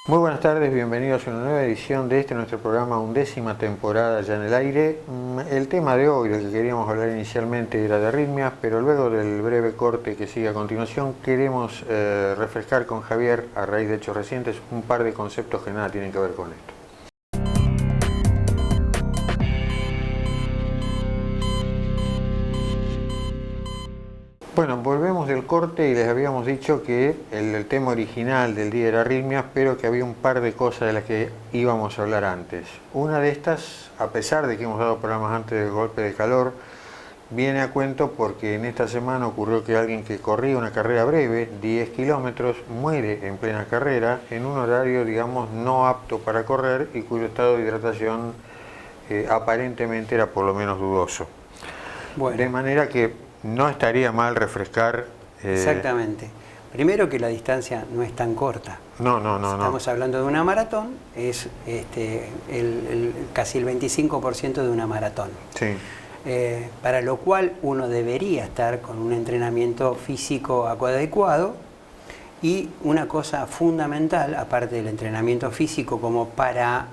Muy buenas tardes, bienvenidos a una nueva edición de nuestro programa, 11ª temporada ya en el aire. El tema de hoy, del que queríamos hablar inicialmente, era de arritmias, pero luego del breve corte que sigue a continuación, queremos refrescar con Javier, a raíz de hechos recientes, un par de conceptos que nada tienen que ver con esto. Bueno, volvemos del corte y les habíamos dicho que el tema original del día era arritmias, pero que había un par de cosas de las que íbamos a hablar antes. Una de estas, a pesar de que hemos dado programas antes del golpe de calor, viene a cuento porque en esta semana ocurrió que alguien que corría una carrera breve, 10 kilómetros, muere en plena carrera en un horario, digamos, no apto para correr y cuyo estado de hidratación aparentemente era por lo menos dudoso. Bueno. De manera que no estaría mal refrescar. Exactamente. Primero que la distancia no es tan corta. No. Estamos hablando de una maratón, es casi el 25% de una maratón. Sí. Para lo cual uno debería estar con un entrenamiento físico adecuado. Y una cosa fundamental, aparte del entrenamiento físico, como para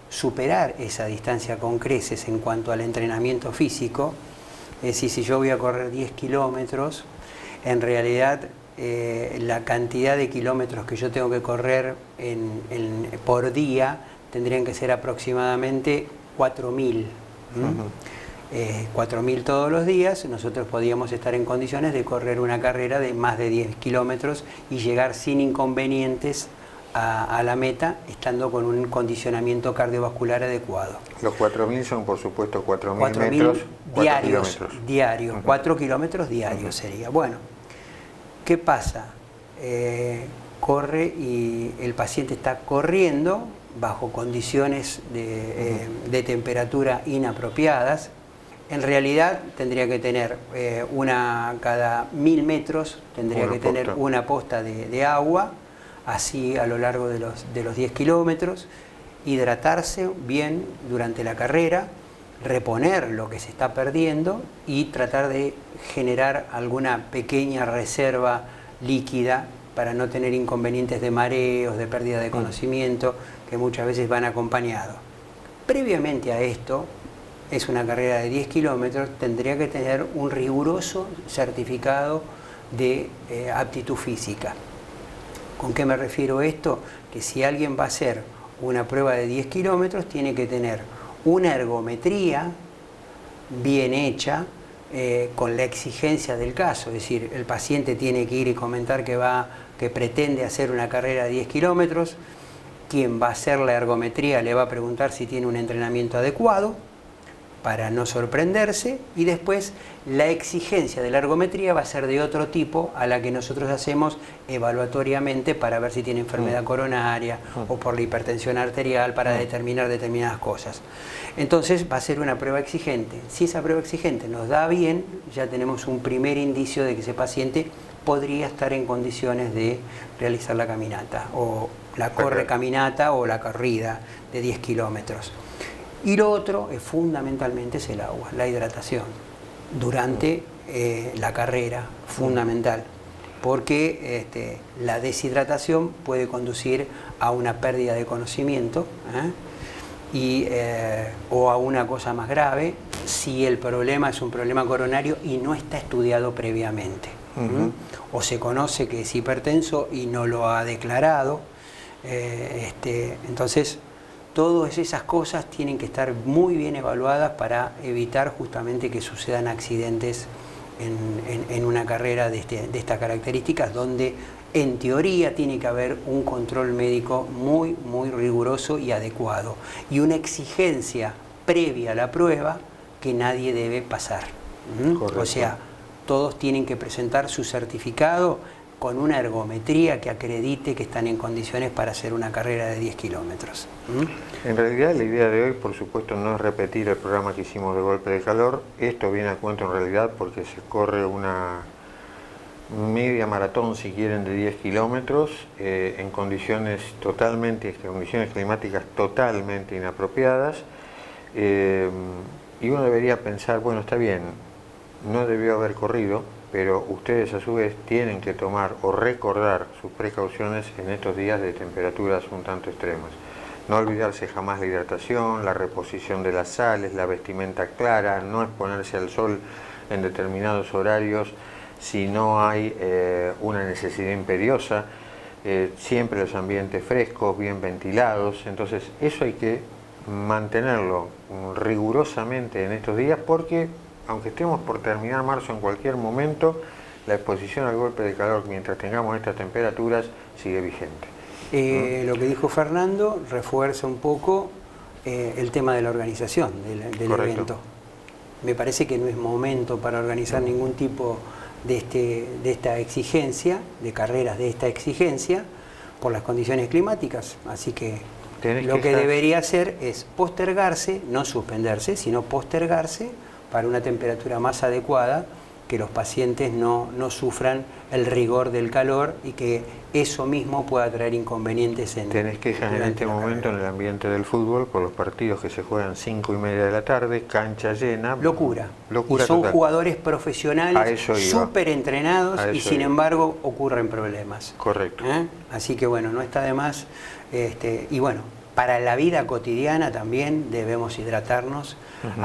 superar esa distancia con creces en cuanto al entrenamiento físico, es decir, si yo voy a correr 10 kilómetros, en realidad la cantidad de kilómetros que yo tengo que correr por día tendrían que ser aproximadamente 4.000. 4.000 todos los días. Nosotros podíamos estar en condiciones de correr una carrera de más de 10 kilómetros y llegar sin inconvenientes a la meta, estando con un condicionamiento cardiovascular adecuado. Los 4.000 son, por supuesto, 4.000 metros, 4 kilómetros. Diarios, 4 kilómetros diarios sería. Bueno, ¿qué pasa? Corre y el paciente está corriendo bajo condiciones de temperatura inapropiadas. En realidad tendría que tener cada 1.000 metros, tendría que tener una posta de agua, así a lo largo de los 10 kilómetros, hidratarse bien durante la carrera, reponer lo que se está perdiendo y tratar de generar alguna pequeña reserva líquida para no tener inconvenientes de mareos, de pérdida de conocimiento, que muchas veces van acompañados. Previamente a esto, es una carrera de 10 kilómetros, tendría que tener un riguroso certificado de aptitud física. ¿Con qué me refiero a esto? Que si alguien va a hacer una prueba de 10 kilómetros, tiene que tener una ergometría bien hecha, con la exigencia del caso. Es decir, el paciente tiene que ir y comentar que pretende hacer una carrera de 10 kilómetros. Quien va a hacer la ergometría le va a preguntar si tiene un entrenamiento adecuado, para no sorprenderse, y después la exigencia de la ergometría va a ser de otro tipo a la que nosotros hacemos evaluatoriamente para ver si tiene enfermedad coronaria o por la hipertensión arterial, para determinar determinadas cosas. Entonces va a ser una prueba exigente. Si esa prueba exigente nos da bien, ya tenemos un primer indicio de que ese paciente podría estar en condiciones de realizar la caminata, o la caminata o la corrida de 10 kilómetros. Y lo otro es fundamentalmente el agua, la hidratación durante la carrera, fundamental, porque la deshidratación puede conducir a una pérdida de conocimiento o a una cosa más grave si el problema es un problema coronario y no está estudiado previamente. O se conoce que es hipertenso y no lo ha declarado. Entonces, todas esas cosas tienen que estar muy bien evaluadas para evitar justamente que sucedan accidentes en una carrera de estas características, donde en teoría tiene que haber un control médico muy riguroso y adecuado, y una exigencia previa a la prueba que nadie debe pasar. O sea, todos tienen que presentar su certificado con una ergometría que acredite que están en condiciones para hacer una carrera de 10 kilómetros. En realidad la idea de hoy, por supuesto, no es repetir el programa que hicimos de golpe de calor. Esto viene a cuento en realidad porque se corre una media maratón, si quieren, de 10 kilómetros en condiciones climáticas totalmente inapropiadas, y uno debería pensar, bueno, está bien, no debió haber corrido, pero ustedes a su vez tienen que tomar o recordar sus precauciones en estos días de temperaturas un tanto extremas. No olvidarse jamás la hidratación, la reposición de las sales, la vestimenta clara, no exponerse al sol en determinados horarios si no hay una necesidad imperiosa, siempre los ambientes frescos, bien ventilados. Entonces eso hay que mantenerlo rigurosamente en estos días, porque aunque estemos por terminar marzo en cualquier momento, la exposición al golpe de calor mientras tengamos estas temperaturas sigue vigente. Lo que dijo Fernando refuerza un poco el tema de la organización del evento. Me parece que no es momento para organizar ningún tipo de esta exigencia, de carreras de esta exigencia, por las condiciones climáticas. Así que lo que debería hacer es postergarse, no suspenderse, sino postergarse para una temperatura más adecuada, que los pacientes no sufran el rigor del calor y que eso mismo pueda traer inconvenientes Tenés quejas en este momento en el ambiente del fútbol por los partidos que se juegan 5:30 de la tarde, cancha llena. Locura. Locura y son total. Jugadores profesionales, súper entrenados y sin iba. embargo ocurren problemas. Correcto. Así que bueno, no está de más. Y bueno, para la vida cotidiana también debemos hidratarnos.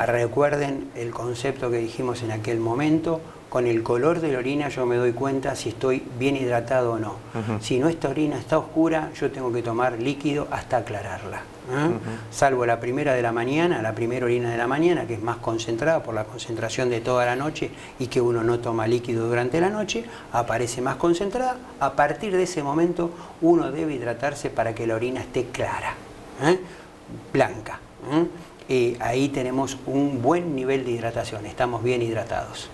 Recuerden el concepto que dijimos en aquel momento: con el color de la orina yo me doy cuenta si estoy bien hidratado o no. Si nuestra orina está oscura, yo tengo que tomar líquido hasta aclararla. Salvo la primera de la mañana, la primera orina de la mañana, que es más concentrada por la concentración de toda la noche y que uno no toma líquido durante la noche, aparece más concentrada. A partir de ese momento uno debe hidratarse para que la orina esté clara, blanca. Ahí tenemos un buen nivel de hidratación, estamos bien hidratados.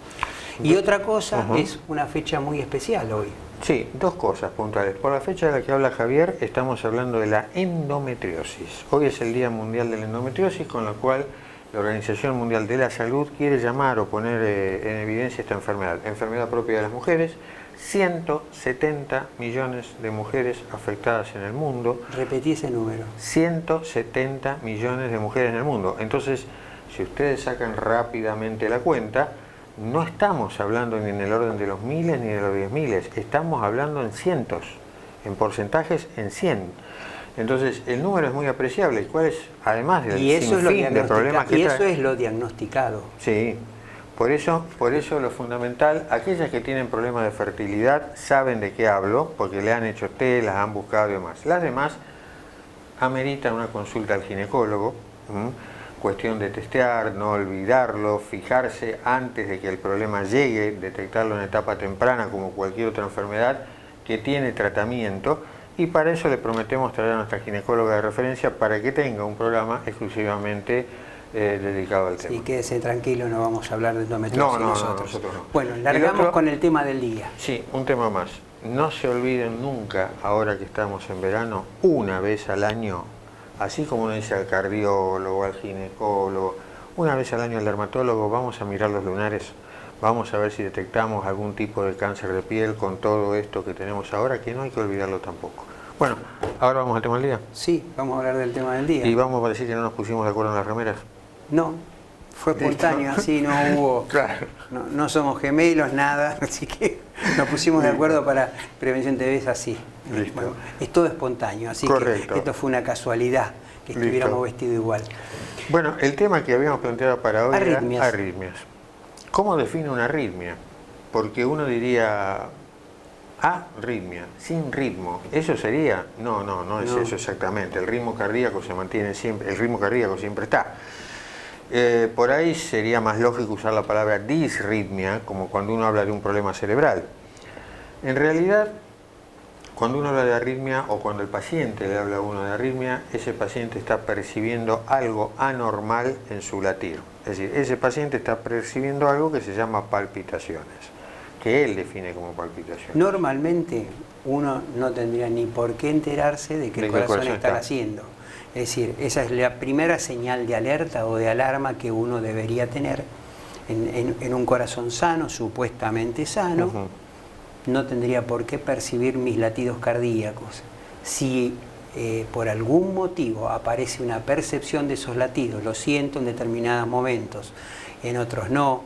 Y otra cosa, es una fecha muy especial hoy. Sí, dos cosas puntuales. Por la fecha de la que habla Javier, estamos hablando de la endometriosis. Hoy es el Día Mundial de la Endometriosis, con lo cual la Organización Mundial de la Salud quiere llamar o poner en evidencia esta enfermedad propia de las mujeres. 170 millones de mujeres afectadas en el mundo. Repetí ese número. 170 millones de mujeres en el mundo. Entonces, si ustedes sacan rápidamente la cuenta, no estamos hablando ni en el orden de los miles ni de los 10.000, estamos hablando en cientos, en porcentajes en 100. Entonces, el número es muy apreciable. ¿Cuál es, además del sinfín de problemas que trae? Y eso es lo diagnosticado. Sí. Por eso lo fundamental, aquellas que tienen problemas de fertilidad saben de qué hablo, porque le han hecho test, las han buscado y demás. Las demás ameritan una consulta al ginecólogo, cuestión de testear, no olvidarlo, fijarse antes de que el problema llegue, detectarlo en etapa temprana como cualquier otra enfermedad que tiene tratamiento, y para eso le prometemos traer a nuestra ginecóloga de referencia para que tenga un programa exclusivamente dedicado al tema. Sí, quédese tranquilo, no vamos a hablar de endometriosis nosotros. Nosotros no. Bueno, largamos con el tema del día. Sí, un tema más. No se olviden nunca, ahora que estamos en verano, una vez al año, así como uno dice al cardiólogo, al ginecólogo, una vez al año al dermatólogo, vamos a mirar los lunares, vamos a ver si detectamos algún tipo de cáncer de piel con todo esto que tenemos ahora, que no hay que olvidarlo tampoco. Bueno, ahora vamos al tema del día. Sí, vamos a hablar del tema del día. Y vamos a decir que no nos pusimos de acuerdo en las remeras. No, fue espontáneo, así no hubo, claro. no somos gemelos, nada, así que nos pusimos de acuerdo para Prevención TV, es así. Listo. Bueno, es todo espontáneo, así Correcto. que esto fue una casualidad, que estuviéramos vestidos igual. Bueno, el tema que habíamos planteado para hoy Arritmias. era arritmias. ¿Cómo define una arritmia? Porque uno diría arritmia, sin ritmo. ¿Eso sería? No es eso exactamente. El ritmo cardíaco se mantiene siempre, el ritmo cardíaco siempre está. Por ahí sería más lógico usar la palabra disritmia, como cuando uno habla de un problema cerebral. En realidad, cuando uno habla de arritmia o cuando el paciente le habla a uno de arritmia, ese paciente está percibiendo algo anormal en su latir. Es decir, ese paciente está percibiendo algo que se llama palpitaciones, que él define como palpitaciones. Normalmente uno no tendría ni por qué enterarse de que el corazón está haciendo. Es decir, esa es la primera señal de alerta o de alarma que uno debería tener en un corazón sano, supuestamente sano. No tendría por qué percibir mis latidos cardíacos. Si por algún motivo aparece una percepción de esos latidos, lo siento en determinados momentos, en otros no,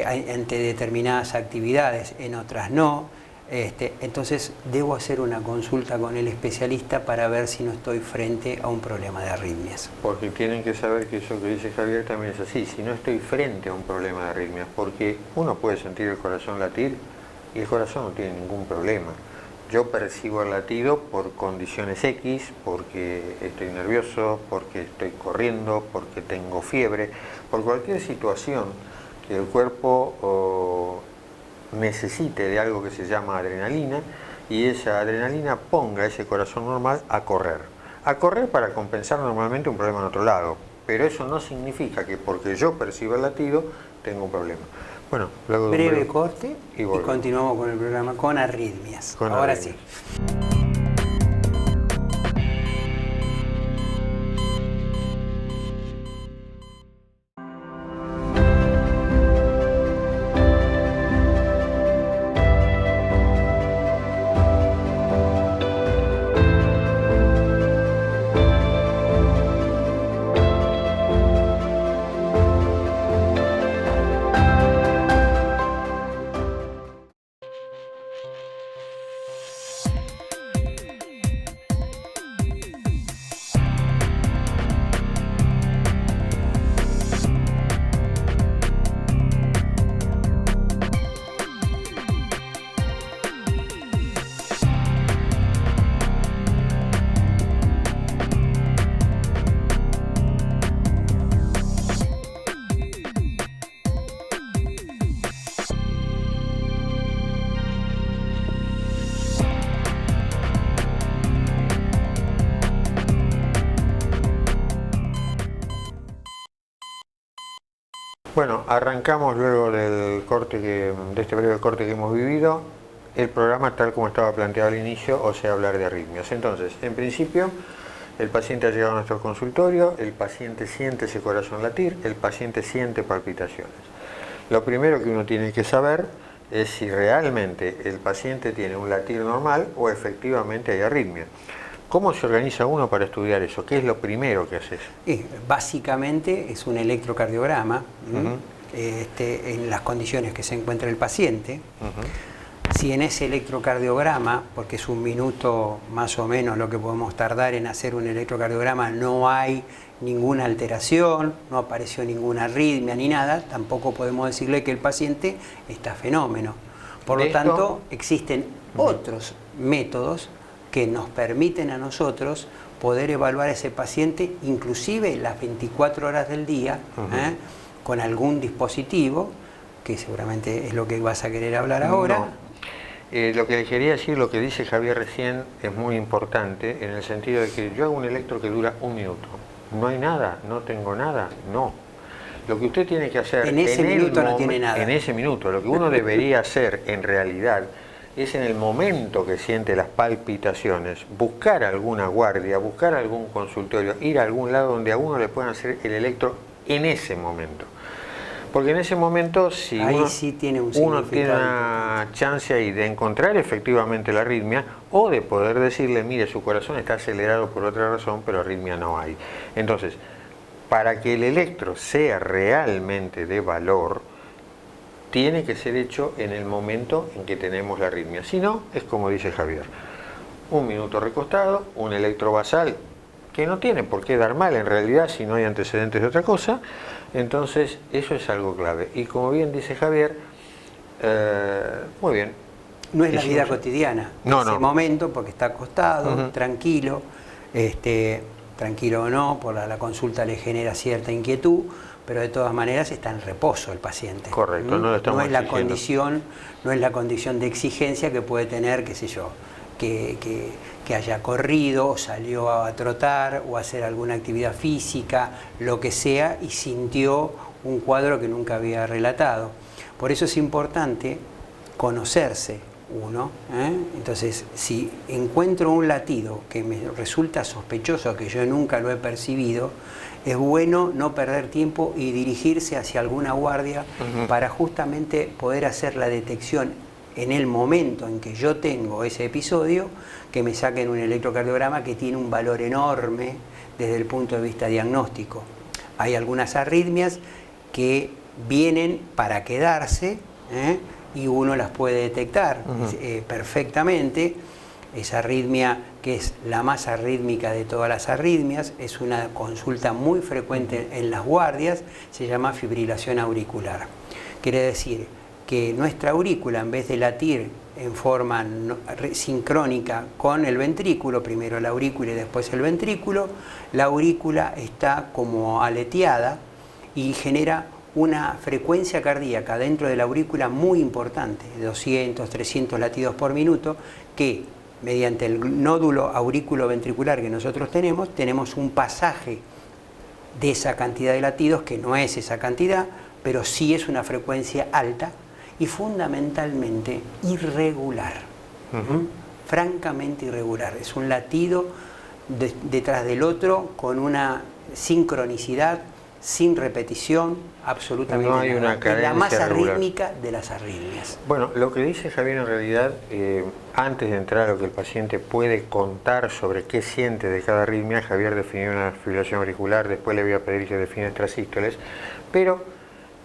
ante determinadas actividades, en otras no. Entonces debo hacer una consulta con el especialista para ver si no estoy frente a un problema de arritmias. Porque tienen que saber que eso que dice Javier también es así, si no estoy frente a un problema de arritmias, porque uno puede sentir el corazón latir y el corazón no tiene ningún problema. Yo percibo el latido por condiciones X, porque estoy nervioso, porque estoy corriendo, porque tengo fiebre, por cualquier situación que el cuerpo necesite de algo que se llama adrenalina, y esa adrenalina ponga ese corazón normal a correr para compensar normalmente un problema en otro lado, pero eso no significa que porque yo perciba el latido tengo un problema. Bueno, luego de breve corte y continuamos con el programa con arritmias. Ahora sí. Bueno, arrancamos luego del corte de este breve corte que hemos vivido, el programa tal como estaba planteado al inicio, o sea, hablar de arritmias. Entonces, en principio, el paciente ha llegado a nuestro consultorio, el paciente siente ese corazón latir, el paciente siente palpitaciones. Lo primero que uno tiene que saber es si realmente el paciente tiene un latir normal o efectivamente hay arritmia. ¿Cómo se organiza uno para estudiar eso? ¿Qué es lo primero que haces? Básicamente es un electrocardiograma en las condiciones que se encuentra el paciente. Si en ese electrocardiograma, porque es un minuto más o menos lo que podemos tardar en hacer un electrocardiograma, no hay ninguna alteración, no apareció ninguna arritmia ni nada, tampoco podemos decirle que el paciente está fenómeno. Por lo tanto, existen otros métodos que nos permiten a nosotros poder evaluar a ese paciente, inclusive las 24 horas del día, con algún dispositivo, que seguramente es lo que vas a querer hablar ahora. No. Lo que le quería decir, lo que dice Javier recién, es muy importante, en el sentido de que yo hago un electro que dura 1 minuto. No hay nada, no tengo nada, no. Lo que usted tiene que hacer en ese minuto no tiene nada. En ese minuto, lo que uno debería hacer en realidad es en el momento que siente las palpitaciones, buscar alguna guardia, buscar algún consultorio, ir a algún lado donde a uno le puedan hacer el electro en ese momento. Porque en ese momento, si uno tiene una chance ahí de encontrar efectivamente la arritmia o de poder decirle, mire, su corazón está acelerado por otra razón, pero arritmia no hay. Entonces, para que el electro sea realmente de valor, tiene que ser hecho en el momento en que tenemos la arritmia. Si no, es como dice Javier, 1 minuto recostado, un electro basal que no tiene por qué dar mal en realidad si no hay antecedentes de otra cosa. Entonces eso es algo clave. Y como bien dice Javier, muy bien. No es la vida cotidiana, ese momento, porque está acostado, tranquilo, tranquilo o no, por la consulta le genera cierta inquietud, pero de todas maneras está en reposo el paciente. Correcto, no lo estamos exigiendo. No es la condición de exigencia que puede tener, qué sé yo, que haya corrido o salió a trotar o a hacer alguna actividad física, lo que sea, y sintió un cuadro que nunca había relatado. Por eso es importante conocerse uno. Entonces, si encuentro un latido que me resulta sospechoso, que yo nunca lo he percibido, es bueno no perder tiempo y dirigirse hacia alguna guardia para justamente poder hacer la detección en el momento en que yo tengo ese episodio, que me saquen un electrocardiograma que tiene un valor enorme desde el punto de vista diagnóstico. Hay algunas arritmias que vienen para quedarse, y uno las puede detectar perfectamente. Esa arritmia, que es la más arrítmica de todas las arritmias, es una consulta muy frecuente en las guardias, se llama fibrilación auricular. Quiere decir que nuestra aurícula, en vez de latir en forma sincrónica con el ventrículo, primero la aurícula y después el ventrículo, la aurícula está como aleteada y genera una frecuencia cardíaca dentro de la aurícula muy importante, de 200, 300 latidos por minuto, que mediante el nódulo aurículo-ventricular que nosotros tenemos un pasaje de esa cantidad de latidos, que no es esa cantidad, pero sí es una frecuencia alta y fundamentalmente irregular, francamente irregular. Es un latido detrás del otro con una sincronicidad, sin repetición, absolutamente no hay nada. una cadencia es la más regular. arrítmica de las arritmias. Bueno, lo que dice Javier en realidad, antes de entrar a lo que el paciente puede contar sobre qué siente de cada arritmia, Javier definió una fibrilación auricular, después le voy a pedir que defina extrasístoles, pero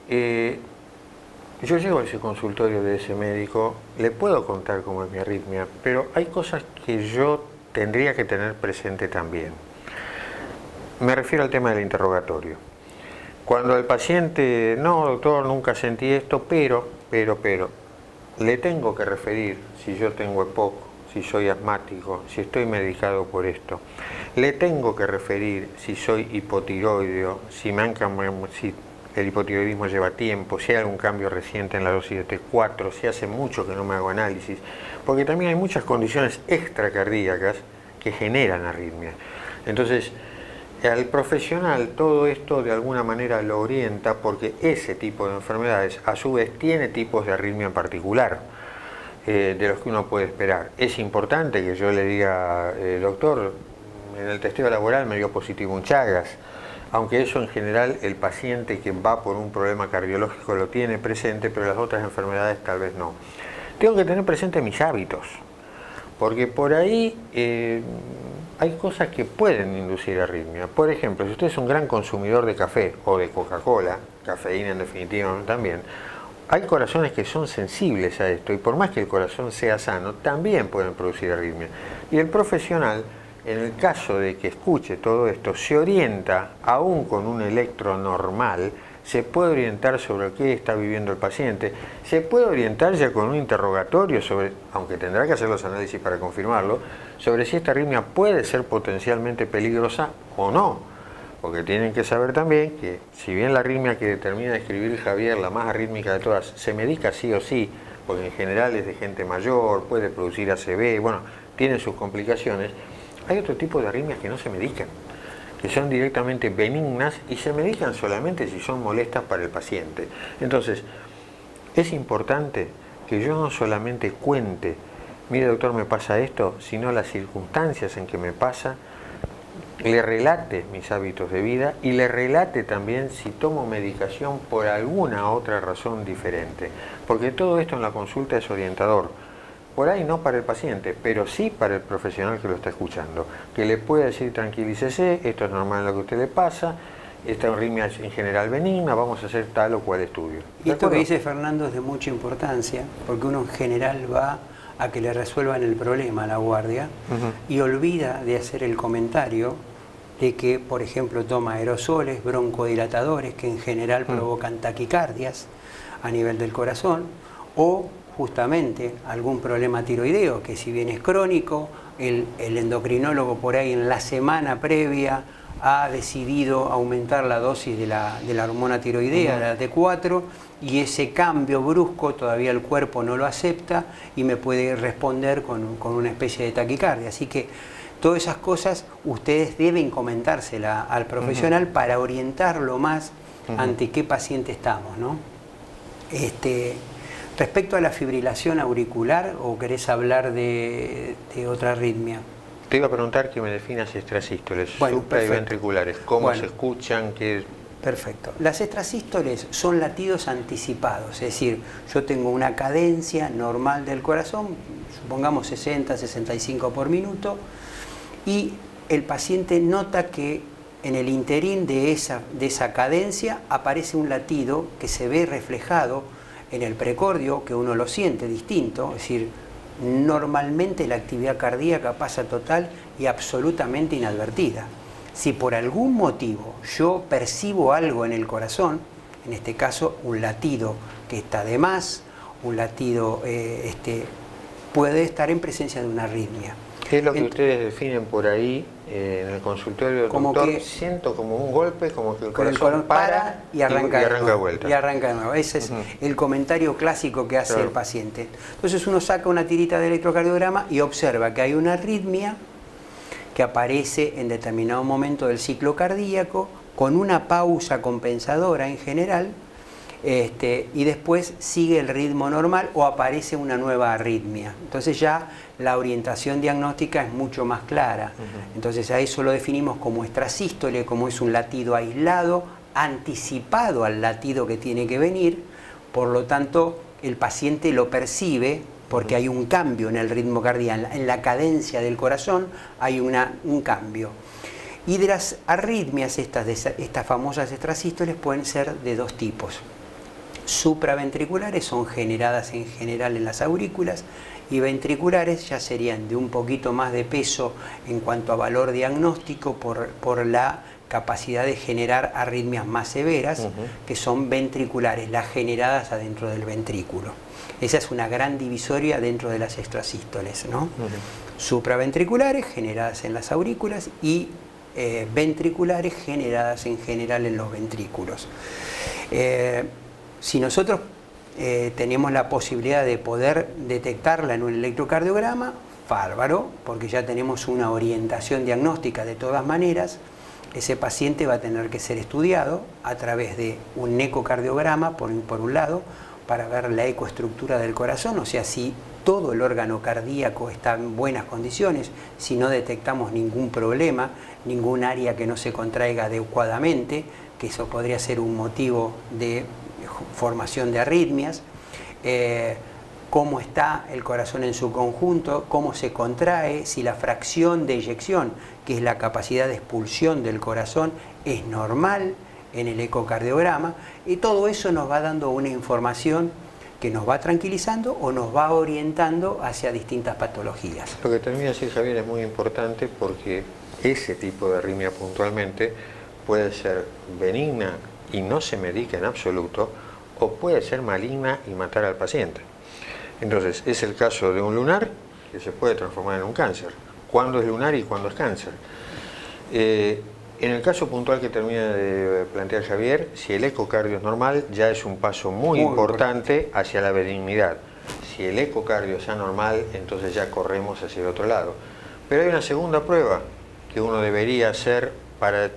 yo llego a ese consultorio de ese médico, le puedo contar cómo es mi arritmia, pero hay cosas que yo tendría que tener presente también. Me refiero al tema del interrogatorio. Cuando el paciente, no doctor, nunca sentí esto, pero, le tengo que referir si yo tengo EPOC, si soy asmático, si estoy medicado por esto. Le tengo que referir si soy hipotiroideo, si el hipotiroidismo lleva tiempo, si hay algún cambio reciente en la dosis de T4, si hace mucho que no me hago análisis, porque también hay muchas condiciones extracardíacas que generan arritmias. Entonces, al profesional todo esto de alguna manera lo orienta, porque ese tipo de enfermedades a su vez tiene tipos de arritmia en particular, de los que uno puede esperar. Es importante que yo le diga, doctor, en el testeo laboral me dio positivo un Chagas, aunque eso en general el paciente que va por un problema cardiológico lo tiene presente, pero las otras enfermedades tal vez no. Tengo que tener presente mis hábitos, porque por ahí hay cosas que pueden inducir arritmia. Por ejemplo, si usted es un gran consumidor de café o de Coca-Cola, cafeína en definitiva también, hay corazones que son sensibles a esto y por más que el corazón sea sano, también pueden producir arritmia. Y el profesional, en el caso de que escuche todo esto, se orienta, aún con un electro normal, se puede orientar sobre qué está viviendo el paciente, se puede orientar ya con un interrogatorio sobre, aunque tendrá que hacer los análisis para confirmarlo, sobre si esta arritmia puede ser potencialmente peligrosa o no, porque tienen que saber también que si bien la arritmia que determina describir Javier, la más arrítmica de todas, se medica sí o sí, porque en general es de gente mayor, puede producir ACV, bueno, tiene sus complicaciones, hay otro tipo de arritmias que no se medican, que son directamente benignas y se medican solamente si son molestas para el paciente. Entonces, es importante que yo no solamente cuente, mire doctor, me pasa esto, sino las circunstancias en que me pasa, le relate mis hábitos de vida y le relate también si tomo medicación por alguna otra razón diferente. Porque todo esto en la consulta es orientador. Por ahí no para el paciente, pero sí para el profesional que lo está escuchando, que le pueda decir tranquilícese, esto es normal lo que a usted le pasa, esta arritmia es en general benigna, vamos a hacer tal o cual estudio. Y esto que dice Fernando es de mucha importancia, porque uno en general va a que le resuelvan el problema a la guardia y olvida de hacer el comentario de que, por ejemplo, toma aerosoles, broncodilatadores, que en general provocan taquicardias a nivel del corazón, o justamente algún problema tiroideo, que si bien es crónico, el endocrinólogo por ahí en la semana previa ha decidido aumentar la dosis de la hormona tiroidea, la T4, y ese cambio brusco todavía el cuerpo no lo acepta y me puede responder con una especie de taquicardia. Así que todas esas cosas ustedes deben comentársela al profesional para orientarlo más ante qué paciente estamos, ¿no? Respecto a la fibrilación auricular, ¿o querés hablar de otra arritmia? Te iba a preguntar que me definas extrasístoles, bueno, supra y ventriculares, cómo se escuchan, qué... Perfecto. Las extrasístoles son latidos anticipados, es decir, yo tengo una cadencia normal del corazón, supongamos 60, 65 por minuto, y el paciente nota que en el interín de esa cadencia aparece un latido que se ve reflejado en el precordio, que uno lo siente distinto, es decir, normalmente la actividad cardíaca pasa total y absolutamente inadvertida. Si por algún motivo yo percibo algo en el corazón, en este caso un latido que está de más, un latido puede estar en presencia de una arritmia. ¿Qué es lo que ustedes definen por ahí en el consultorio del doctor? Siento como un golpe, como que el corazón para y arranca de vuelta. Y arranca de nuevo. Ese es el comentario clásico que hace el paciente. Entonces uno saca una tirita de electrocardiograma y observa que hay una arritmia que aparece en determinado momento del ciclo cardíaco, con una pausa compensadora en general, y después sigue el ritmo normal o aparece una nueva arritmia. Entonces ya la orientación diagnóstica es mucho más clara. Entonces a eso lo definimos como extrasístole, como es un latido aislado, anticipado al latido que tiene que venir, por lo tanto el paciente lo percibe porque hay un cambio en el ritmo cardíaco, en la cadencia del corazón hay un cambio. Y de las arritmias, estas famosas extrasístoles, pueden ser de dos tipos. Supraventriculares son generadas en general en las aurículas, y ventriculares ya serían de un poquito más de peso en cuanto a valor diagnóstico por la capacidad de generar arritmias más severas, que son ventriculares, las generadas adentro del ventrículo. Esa es una gran divisoria dentro de las extrasístoles, ¿no? Supraventriculares, generadas en las aurículas, y ventriculares, generadas en general en los ventrículos. Si nosotros tenemos la posibilidad de poder detectarla en un electrocardiograma, bárbaro, porque ya tenemos una orientación diagnóstica de todas maneras. Ese paciente va a tener que ser estudiado a través de un ecocardiograma, por un lado, para ver la ecoestructura del corazón, o sea, si todo el órgano cardíaco está en buenas condiciones, si no detectamos ningún problema, ningún área que no se contraiga adecuadamente, que eso podría ser un motivo de formación de arritmias, cómo está el corazón en su conjunto, cómo se contrae, si la fracción de eyección, que es la capacidad de expulsión del corazón, es normal en el ecocardiograma, y todo eso nos va dando una información que nos va tranquilizando o nos va orientando hacia distintas patologías. Lo que termina de decir Javier es muy importante, porque ese tipo de arritmia puntualmente puede ser benigna y no se medica en absoluto, o puede ser maligna y matar al paciente. Entonces, es el caso de un lunar que se puede transformar en un cáncer. ¿Cuándo es lunar y cuándo es cáncer? En el caso puntual que termina de plantear Javier, si el ecocardio es normal, ya es un paso muy importante hacia la benignidad. Si el ecocardio es anormal, entonces ya corremos hacia el otro lado. Pero hay una segunda prueba que uno debería hacer para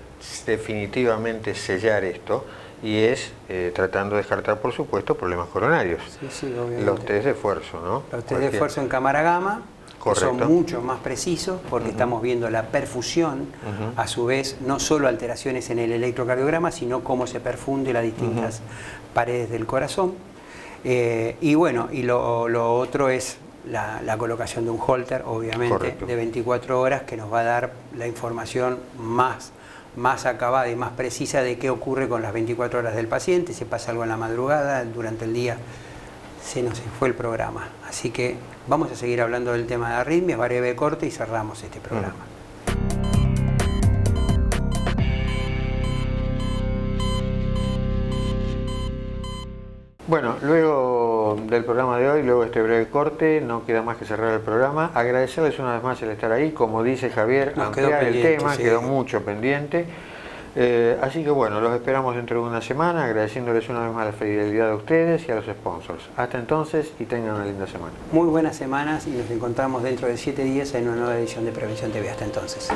definitivamente sellar esto, y es tratando de descartar, por supuesto, problemas coronarios. Sí, obviamente. Los test de esfuerzo, ¿no? Los test de esfuerzo en cámara gamma, que son mucho más precisos, porque estamos viendo la perfusión, a su vez, no solo alteraciones en el electrocardiograma, sino cómo se perfunde las distintas paredes del corazón. Y bueno, y lo otro es la colocación de un holter, obviamente, de 24 horas, que nos va a dar la información más acabada y más precisa de qué ocurre con las 24 horas del paciente. Si pasa algo en la madrugada, durante el día se nos fue el programa. Así que vamos a seguir hablando del tema de arritmias, breve corte, y cerramos este programa. Bueno, luego del programa de hoy, luego de este breve corte, no queda más que cerrar el programa. Agradecerles una vez más el estar ahí. Como dice Javier, ampliar el tema, quedó mucho pendiente. Así que bueno, los esperamos dentro de una semana, agradeciéndoles una vez más la fidelidad de ustedes y a los sponsors. Hasta entonces, y tengan una linda semana. Muy buenas semanas, y nos encontramos dentro de 7 días en una nueva edición de Prevención TV. Hasta entonces.